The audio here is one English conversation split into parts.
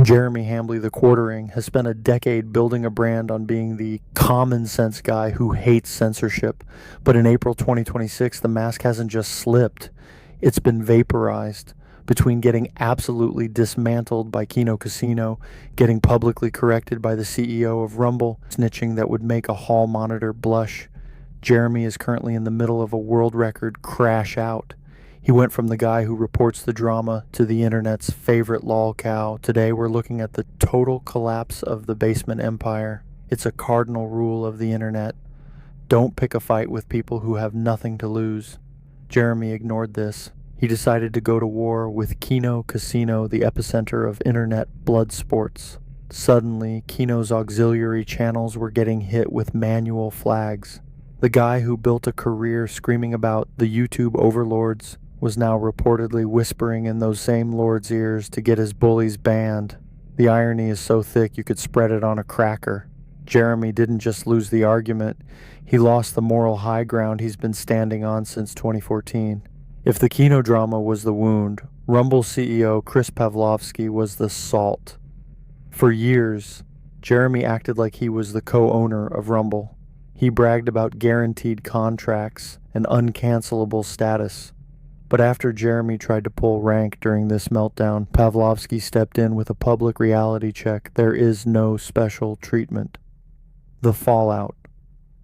Jeremy Hambley, the quartering, has spent a decade building a brand on being the common sense guy who hates censorship. But in April 2026, the mask hasn't just slipped, it's been vaporized. Between getting absolutely dismantled by Kino Casino, getting publicly corrected by the CEO of Rumble, snitching that would make a hall monitor blush, Jeremy is currently in the middle of a world record crash out. He went from the guy who reports the drama to the internet's favorite lolcow. Today we're looking at the total collapse of the basement empire. It's a cardinal rule of the internet. Don't pick a fight with people who have nothing to lose. Jeremy ignored this. He decided to go to war with Kino Casino, the epicenter of internet blood sports. Suddenly, Kino's auxiliary channels were getting hit with manual flags. The guy who built a career screaming about the YouTube overlords was now reportedly whispering in those same lords' ears to get his bullies banned. The irony is so thick you could spread it on a cracker. Jeremy didn't just lose the argument, he lost the moral high ground he's been standing on since 2014. If the Kino drama was the wound, Rumble CEO Chris Pavlovsky was the salt. For years, Jeremy acted like he was the co-owner of Rumble. He bragged about guaranteed contracts and uncancelable status. But after Jeremy tried to pull rank during this meltdown, Pavlovsky stepped in with a public reality check. There is no special treatment. The fallout,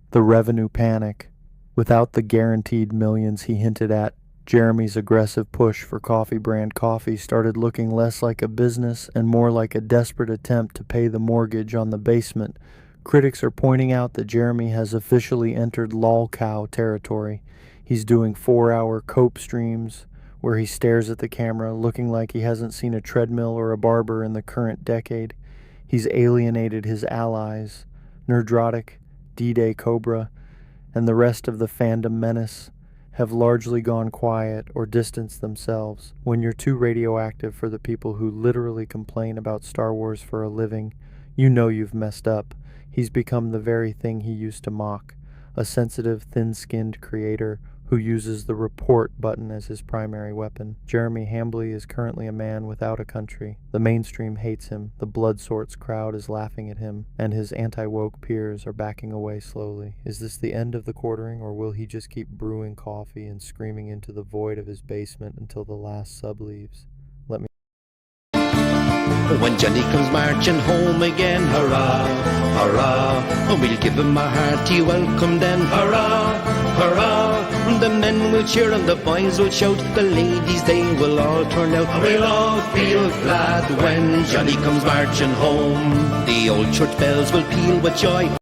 the revenue panic, without the guaranteed millions he hinted at, Jeremy's aggressive push for coffee brand coffee started looking less like a business and more like a desperate attempt to pay the mortgage on the basement. Critics are pointing out that Jeremy has officially entered Lolcow territory. He's doing 4-hour cope streams where he stares at the camera looking like he hasn't seen a treadmill or a barber in the current decade. He's alienated his allies, Nerdrotic, D-Day Cobra, and the rest of the fandom menace have largely gone quiet or distanced themselves. When you're too radioactive for the people who literally complain about Star Wars for a living, you know you've messed up. He's become the very thing he used to mock, a sensitive, thin-skinned creator who uses the report button as his primary weapon. Jeremy Hambley is currently a man without a country. The mainstream hates him, the blood sorts crowd is laughing at him, and his anti-woke peers are backing away slowly. Is this the end of the quartering, or will he just keep brewing coffee and screaming into the void of his basement until the last sub leaves? Let me When Johnny comes marching home again, hurrah, hurrah, and we'll give him a hearty welcome then, hurrah, hurrah. The men will cheer and the boys will shout, the ladies they will all turn out, and we'll all feel glad when Johnny comes marching home. The old church bells will peal with joy.